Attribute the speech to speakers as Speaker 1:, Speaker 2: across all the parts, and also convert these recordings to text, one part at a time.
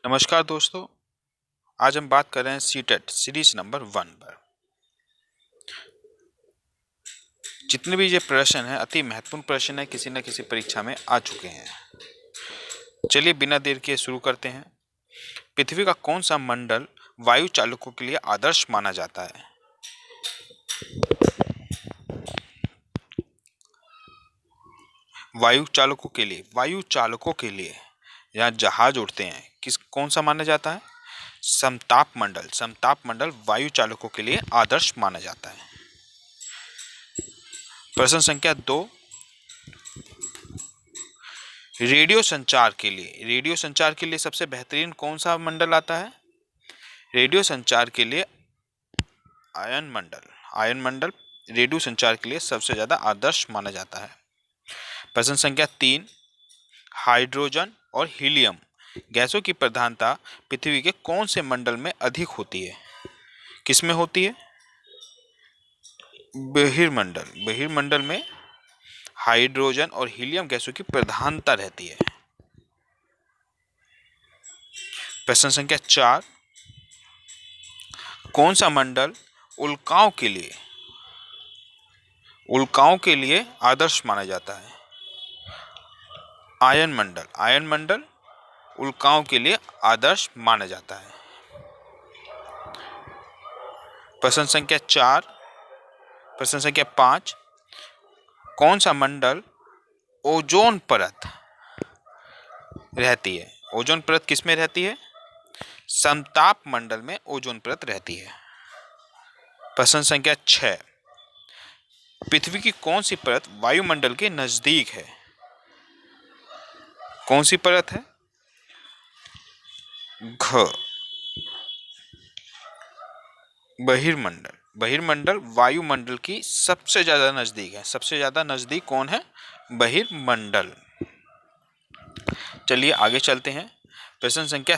Speaker 1: नमस्कार दोस्तों, आज हम बात कर रहे हैं सीटेट सीरीज नंबर 1 पर। जितने भी ये प्रश्न हैं अति महत्वपूर्ण प्रश्न है, किसी न किसी परीक्षा में आ चुके हैं। चलिए बिना देर किए शुरू करते हैं। पृथ्वी का कौन सा मंडल वायु चालकों के लिए आदर्श माना जाता है? वायु चालकों के लिए यहाँ जहाज उड़ते हैं, कौन सा माना जाता है? समताप मंडल वायु चालकों के लिए आदर्श माना जाता है। प्रश्न संख्या 2, रेडियो संचार के लिए सबसे बेहतरीन कौन सा मंडल आता है? रेडियो संचार के लिए आयन मंडल रेडियो संचार के लिए सबसे ज्यादा आदर्श माना जाता है। प्रश्न संख्या 3, हाइड्रोजन और हीलियम गैसों की प्रधानता पृथ्वी के कौन से मंडल में अधिक होती है? किसमें होती है? बहिर्मंडल में हाइड्रोजन और हीलियम गैसों की प्रधानता रहती है। प्रश्न संख्या 4, कौन सा मंडल उल्काओं के लिए आदर्श माना जाता है? आयन मंडल उल्काओं के लिए आदर्श माना जाता है। प्रश्न संख्या 5, कौन सा मंडल ओजोन परत रहती है? ओजोन परत किसमें रहती है? समताप मंडल में ओजोन परत रहती है। प्रश्न संख्या 6, पृथ्वी की कौन सी परत वायुमंडल के नजदीक है? कौन सी परत है? घ बहिर्मंडल वायुमंडल की सबसे ज्यादा नजदीक है। सबसे ज्यादा नजदीक कौन है? बहिर्मंडल। चलिए आगे चलते हैं। प्रश्न संख्या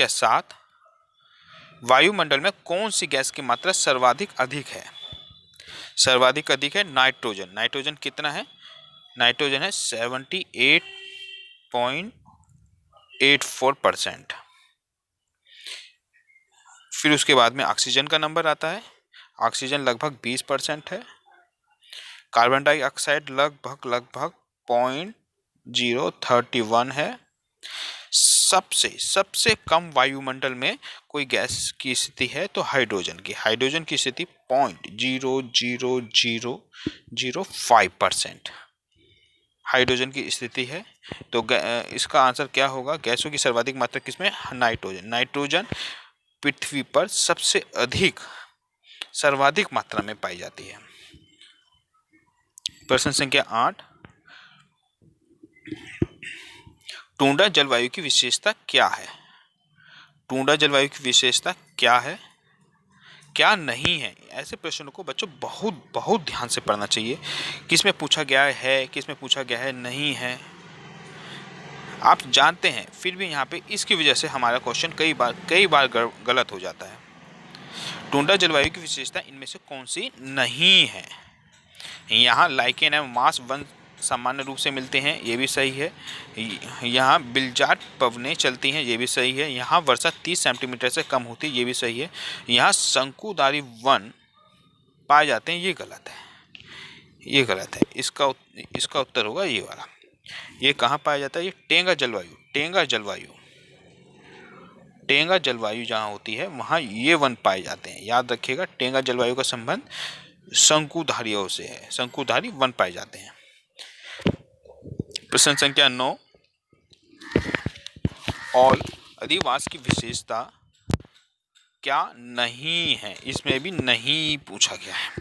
Speaker 1: 7, वायुमंडल में कौन सी गैस की मात्रा सर्वाधिक अधिक है? नाइट्रोजन कितना है? नाइट्रोजन है 78.84%। फिर उसके बाद में ऑक्सीजन का नंबर आता है। ऑक्सीजन लगभग 20% है। कार्बन डाइऑक्साइड लगभग 0.031 है। सबसे कम वायुमंडल में कोई गैस की स्थिति है तो हाइड्रोजन की स्थिति 0.00005% हाइड्रोजन की स्थिति है। तो इसका आंसर क्या होगा? गैसों की सर्वाधिक मात्रा किसमें? नाइट्रोजन पृथ्वी पर सर्वाधिक मात्रा में पाई जाती है। प्रश्न संख्या 8, टुंड्रा जलवायु की विशेषता क्या है? क्या नहीं है? ऐसे प्रश्नों को बच्चों बहुत ध्यान से पढ़ना चाहिए। किसमें पूछा गया है, किसमें पूछा गया है नहीं है, आप जानते हैं, फिर भी यहाँ पे इसकी वजह से हमारा क्वेश्चन कई बार गलत हो जाता है। टुंड्रा जलवायु की विशेषता इनमें से कौन सी नहीं है? यहाँ लाइकेन एवं मास वन सामान्य रूप से मिलते हैं, ये भी सही है। यहाँ बिलजाट पवनें चलती हैं, ये भी सही है। यहाँ वर्षा 30 सेंटीमीटर से कम होती है, ये भी सही है। यहाँ शंकुधारी वन पाए जाते हैं, ये गलत है। इसका उत्तर होगा ये वाला। ये कहाँ पाया जाता है? ये टेंगा जलवायु जहाँ होती है वहाँ ये वन पाए जाते हैं। याद रखिएगा, टेंगा जलवायु का संबंध शंकुधारियों से है। शंकुधारी वन पाए जाते हैं। प्रश्न संख्या 9, और अधिवास की विशेषता क्या नहीं है? इसमें भी नहीं पूछा गया है।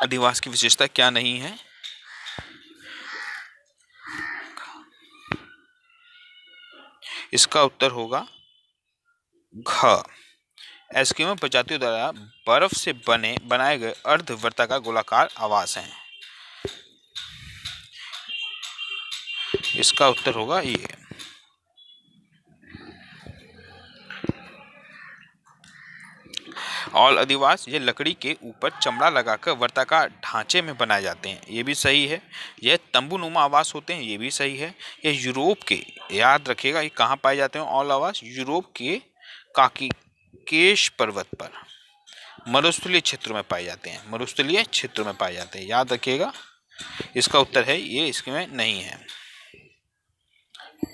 Speaker 1: अधिवास की विशेषता क्या नहीं है? इसका उत्तर होगा घ। एस्किमो प्रजातियों द्वारा बर्फ से बनाए गए अर्धवृत्ताकार गोलाकार आवास हैं। इसका उत्तर होगा ये। ऑल अधिवास ये लकड़ी के ऊपर चमड़ा लगाकर वर्ताकार ढांचे में बनाए जाते हैं, ये भी सही है। यह तंबूनुमा आवास होते हैं, ये भी सही है। यह यूरोप के, याद रखिएगा ये कहाँ पाए जाते हैं ऑल आवास, यूरोप के काकेश पर्वत पर मरुस्थलीय क्षेत्रों में पाए जाते हैं, मरुस्थलीय क्षेत्रों में पाए जाते हैं, याद रखिएगा। इसका उत्तर है ये, इसमें नहीं है।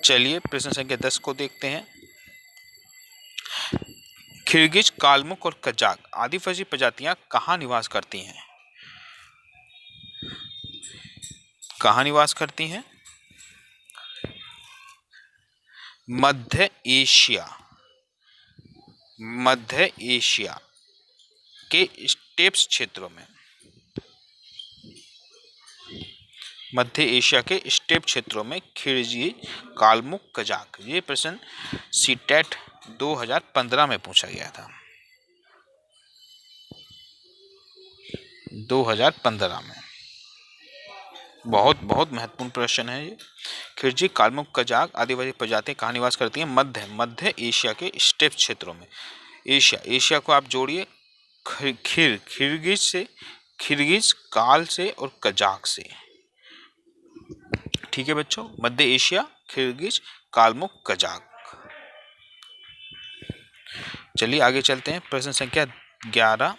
Speaker 1: चलिए प्रश्न संख्या 10 को देखते हैं। खिर्गिज, कालमुक और कजाक आदिवासी प्रजातियां कहाँ निवास करती हैं? कहाँ निवास करती हैं? मध्य एशिया, मध्य एशिया के स्टेप्स क्षेत्रों में, मध्य एशिया के स्टेप क्षेत्रों में खिर्जी, कालमुक, कजाक। ये प्रश्न सीटेट 2015 में पूछा गया था, 2015 में। बहुत बहुत महत्वपूर्ण प्रश्न है ये। खिर्जी, कालमुक, कजाक आदिवासी प्रजातियां कहाँ निवास करती हैं? मध्य एशिया के स्टेप क्षेत्रों में। एशिया को आप जोड़िए खिर्गिज से, खिर्गिज, काल से और कजाक से। ठीक है बच्चों, मध्य एशिया, खिर्गिज, कालमुक, कजाक। चलिए आगे चलते हैं। प्रश्न संख्या 11।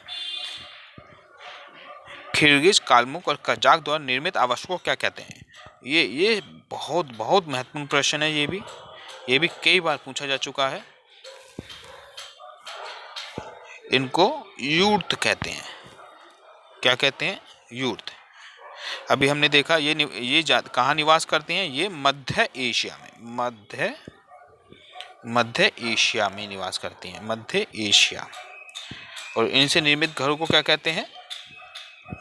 Speaker 1: खिर्गिज, कालमुक और कजाक द्वारा निर्मित आवासों को क्या कहते हैं? ये बहुत बहुत महत्वपूर्ण प्रश्न है। ये भी कई बार पूछा जा चुका है। इनको यूर्त कहते हैं। क्या कहते हैं? यूर्त। अभी हमने देखा ये कहाँ निवास करते हैं? ये मध्य एशिया में, मध्य एशिया में निवास करती हैं, मध्य एशिया। और इनसे निर्मित घरों को क्या कहते हैं?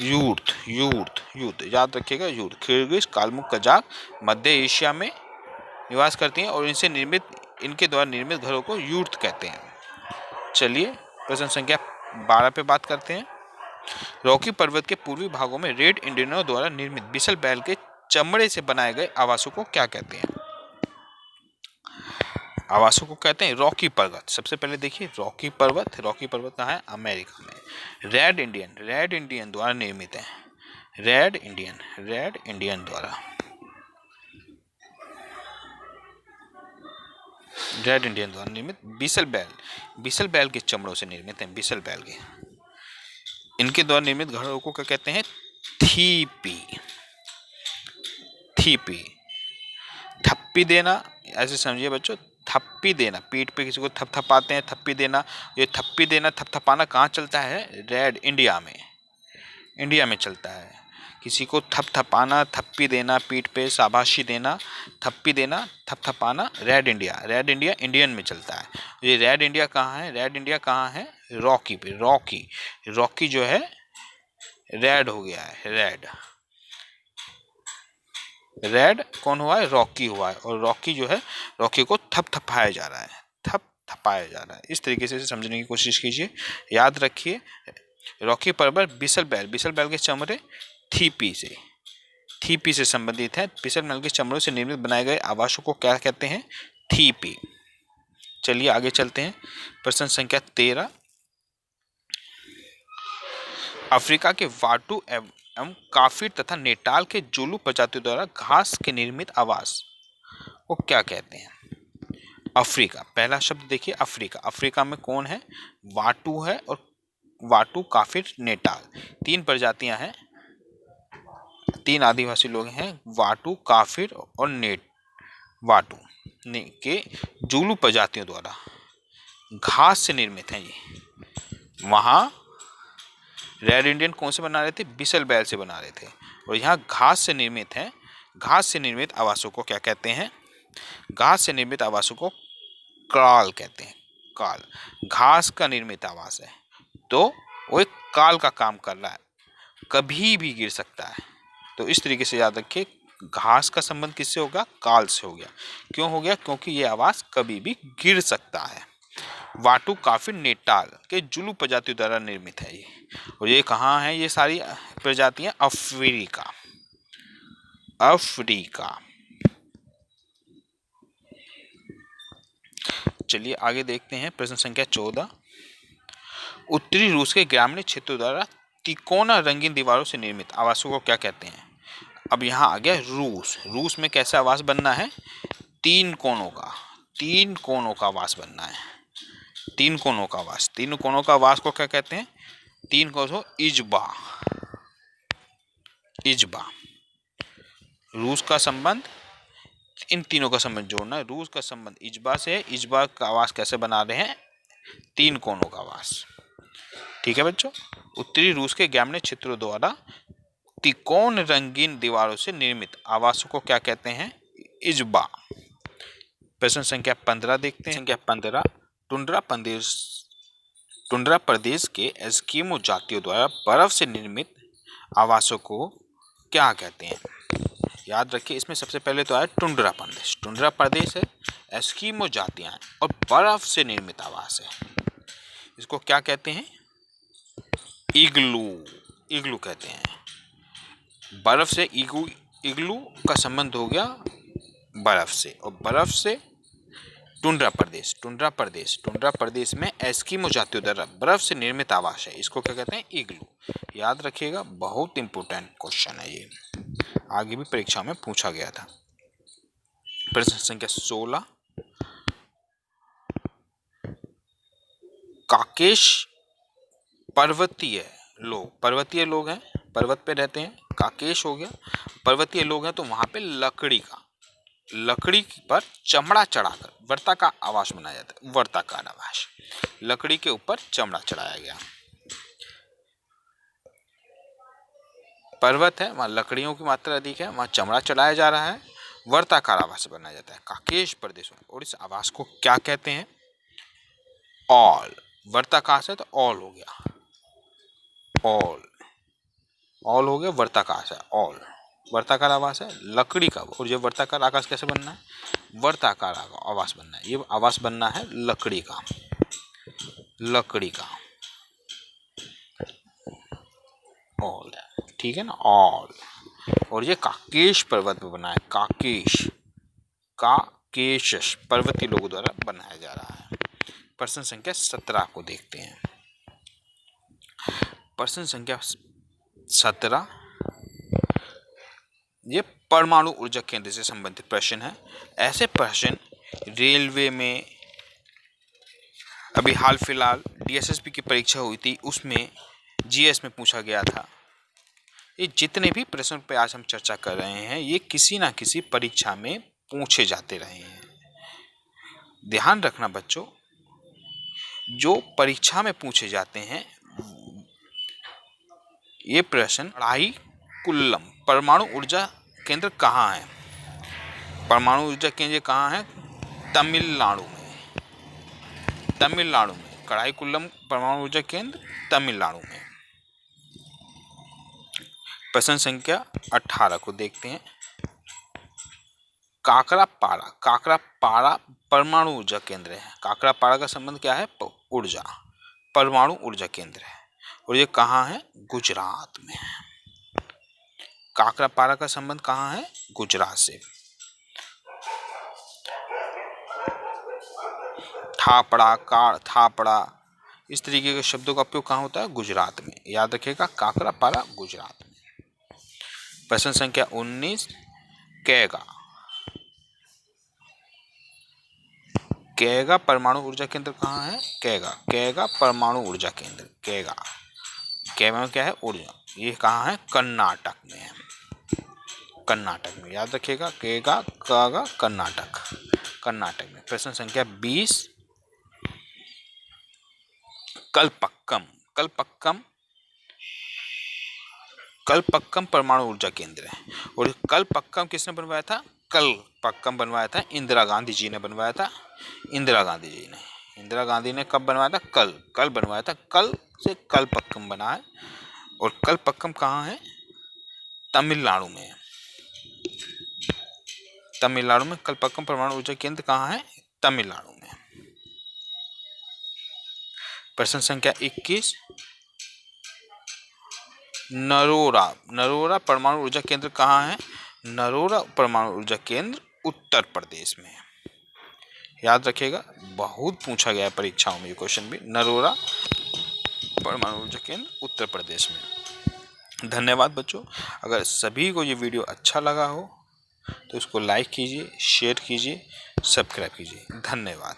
Speaker 1: यूर्त, यूर्त, यूर्त, याद रखिएगा यूर्त। खिर्गिज, कालमुक, कजाक मध्य एशिया में निवास करती हैं और इनके द्वारा निर्मित घरों को यूर्त कहते हैं। चलिए प्रश्न संख्या 12 पे बात करते हैं। रॉकी पर्वत के पूर्वी भागों में रेड इंडियनों द्वारा निर्मित बिसल बैल के चमड़े से बनाए गए आवासों को क्या कहते हैं? आवासों को कहते हैं रॉकी पर्वत। सबसे पहले देखिए रॉकी पर्वत कहाँ है? अमेरिका में। रेड इंडियन द्वारा निर्मित है, रेड इंडियन द्वारा निर्मित बिसल बैल के चमड़ों से निर्मित है, बिसल बैल के। इनके द्वारा निर्मित घरों को क्या कहते हैं? थीपी। थप्पी देना, ऐसे समझिए बच्चों, थप्पी देना, पीठ पे किसी को थपथपाते हैं, थप्पी देना। ये थप्पी देना, थपथपाना कहाँ चलता है? रेड इंडिया में चलता है। किसी को थपथपाना, थप्पी देना, पीठ पे शाबाशी देना, थप्पी देना, थपथपाना, रेड इंडिया इंडियन में चलता है। ये रेड इंडिया कहाँ है? रॉकी पे। रॉकी जो है रेड हो गया है, रेड कौन हुआ है? रॉकी हुआ है। और रॉकी जो है, रॉकी को थपथपाया जा रहा है, इस तरीके से समझने की कोशिश कीजिए। याद रखिए रॉकी पर्वत बिसल बैल के चमड़े थीपी से संबंधित है। बिसल बैल के चमड़ों से निर्मित बनाए गए आवासों को क्या कहते हैं? थीपी। चलिए आगे चलते हैं। प्रश्न संख्या 13। अफ्रीका के वाटू एवं काफिर तथा नेटाल के जोलू प्रजातियों द्वारा घास के निर्मित आवास को क्या कहते हैं? अफ्रीका, पहला शब्द देखिए अफ्रीका में कौन है? वाटू है, और वाटू, काफिर, नेटाल, 3 प्रजातियां हैं, 3 आदिवासी लोग हैं, वाटू, काफिर और वाटू के जोलू प्रजातियों द्वारा घास से निर्मित हैं ये। वहाँ रेड इंडियन कौन से बना रहे थे? बिसल बैल से बना रहे थे। और यहाँ घास से निर्मित है। घास से निर्मित आवासों को क्या कहते हैं? घास से निर्मित आवासों को काल कहते हैं। काल घास का निर्मित आवास है, तो वो एक काल का काम कर रहा है, कभी भी गिर सकता है। तो इस तरीके से याद रखिए, घास का संबंध किससे होगा? काल से हो गया। क्यों हो गया? क्योंकि ये आवास कभी भी गिर सकता है। वाटू, काफिर, नेटाल के जुलू प्रजातियों द्वारा निर्मित है ये। और ये कहाँ है? ये सारी प्रजातियां अफ्रीका। चलिए आगे देखते हैं। प्रश्न संख्या 14। उत्तरी रूस के ग्रामीण क्षेत्रों द्वारा तिकोना रंगीन दीवारों से निर्मित आवासों को क्या कहते हैं? अब यहाँ आ गया रूस। रूस में कैसा आवास बनना है? तीन कोनों का आवास बनना है। तीन कोनों का आवास को क्या कहते हैं? तीन कोनों इजबा। रूस का संबंध, इन तीनों का संबंध जोड़ना है। रूस का संबंध इजबा से है। इजबा का आवास कैसे बना रहे हैं? तीन कोनों का आवास। ठीक है बच्चों। उत्तरी रूस के ग्रामीण क्षेत्रों द्वारा तिकोन रंगीन दीवारों से निर्मित आवासों को क्या कहते हैं? इजबा। प्रश्न संख्या 15 देखते हैं। संख्या 15, टुंड्रा प्रदेश के एस्किमो जातियों द्वारा बर्फ से निर्मित आवासों को क्या कहते हैं? याद रखिए, इसमें सबसे पहले तो आया टुंड्रा प्रदेश। टुंड्रा प्रदेश है, एस्किमो जातियां हैं और बर्फ से निर्मित आवास है। इसको क्या कहते हैं? इग्लू कहते बर्फ से इग्लू का संबंध हो गया बर्फ से, और बर्फ से टुंड्रा प्रदेश में एस्किमो जातियों द्वारा बर्फ से निर्मित आवास है। इसको क्या कहते हैं? इग्लू। याद रखिएगा, बहुत इंपॉर्टेंट क्वेश्चन है ये, आगे भी परीक्षा में पूछा गया था। प्रश्न संख्या 16, काकेश पर्वतीय लोग हैं, पर्वत पे रहते हैं। काकेश हो गया, पर्वतीय लोग हैं, तो वहां पे लकड़ी पर चमड़ा चढ़ाकर वर्ताकार आवास बनाया जाता है। वर्ताकार आवास, लकड़ी के ऊपर चमड़ा चढ़ाया गया। पर्वत है, वहां लकड़ियों की मात्रा अधिक है, वहां चमड़ा चढ़ाया जा रहा है, वर्ताकार आवास बनाया जाता है काकेश प्रदेश में। और इस आवास को क्या कहते हैं? ऑल। वर्ताकार से तो ऑल हो गया, ऑल हो गया, वर्ताकार से ऑल। वर्ताकार आवास है लकड़ी का, और ये वर्ताकार आकाश कैसे बनना है? वर्ताकार आवास बनना है। ये आवास बनना है लकड़ी का ऑल, ठीक है ना, ऑल। और ये काकेश पर्वत पे बना है, काकेश पर्वतीय लोगों द्वारा बनाया जा रहा है। प्रश्न संख्या 17 को देखते हैं। प्रश्न संख्या 17, ये परमाणु ऊर्जा केंद्र से संबंधित प्रश्न है। ऐसे प्रश्न रेलवे में अभी हाल फिलहाल डीएसएसपी की परीक्षा हुई थी, उसमें जीएस में पूछा गया था। ये जितने भी प्रश्न पे आज हम चर्चा कर रहे हैं, ये किसी ना किसी परीक्षा में पूछे जाते रहे हैं। ध्यान रखना बच्चों, जो परीक्षा में पूछे जाते हैं ये प्रश्न, कड़ाईकुल्लम परमाणु ऊर्जा केंद्र कहाँ है? परमाणु ऊर्जा केंद्र कहाँ है? तमिलनाडु में। कड़ाईकुल्लम परमाणु ऊर्जा केंद्र तमिलनाडु में। प्रश्न संख्या 18 को देखते हैं। काकरापाड़ा परमाणु ऊर्जा केंद्र है। काकरापाड़ा का संबंध क्या है? ऊर्जा, परमाणु ऊर्जा केंद्र है, और ये कहाँ है? गुजरात में। काकरापाड़ा का संबंध कहाँ है? गुजरात से। थापड़ा इस तरीके के शब्दों का उपयोग कहाँ होता है? गुजरात में। याद रखिएगा, काकरापाड़ा गुजरात में। प्रश्न संख्या 19, कैगा परमाणु ऊर्जा केंद्र कहाँ है? कैगा परमाणु ऊर्जा केंद्र, कैगा में क्या है? ऊर्जा। ये कहाँ है? कर्नाटक में है। याद रखिएगा, कैगा कर्नाटक में। प्रश्न संख्या 20, कलपक्कम परमाणु ऊर्जा केंद्र है। और कलपक्कम किसने बनवाया था? कलपक्कम बनवाया था इंदिरा गांधी जी ने बनवाया था। इंदिरा गांधी ने कब बनवाया था? कल बनवाया था। कल से कलपक्कम बना है। और कलपक्कम कहाँ है? तमिलनाडु में। कलपक्कम परमाणु ऊर्जा केंद्र कहाँ है? तमिलनाडु में। प्रश्न संख्या 21, नरोरा परमाणु ऊर्जा केंद्र कहाँ है? नरोरा परमाणु ऊर्जा केंद्र उत्तर प्रदेश में। याद रखिएगा, बहुत पूछा गया है परीक्षाओं में ये क्वेश्चन भी। नरोरा परमाणु ऊर्जा केंद्र उत्तर प्रदेश में। धन्यवाद बच्चों। अगर सभी को ये वीडियो अच्छा लगा हो तो इसको लाइक कीजिए, शेयर कीजिए, सब्सक्राइब कीजिए। धन्यवाद।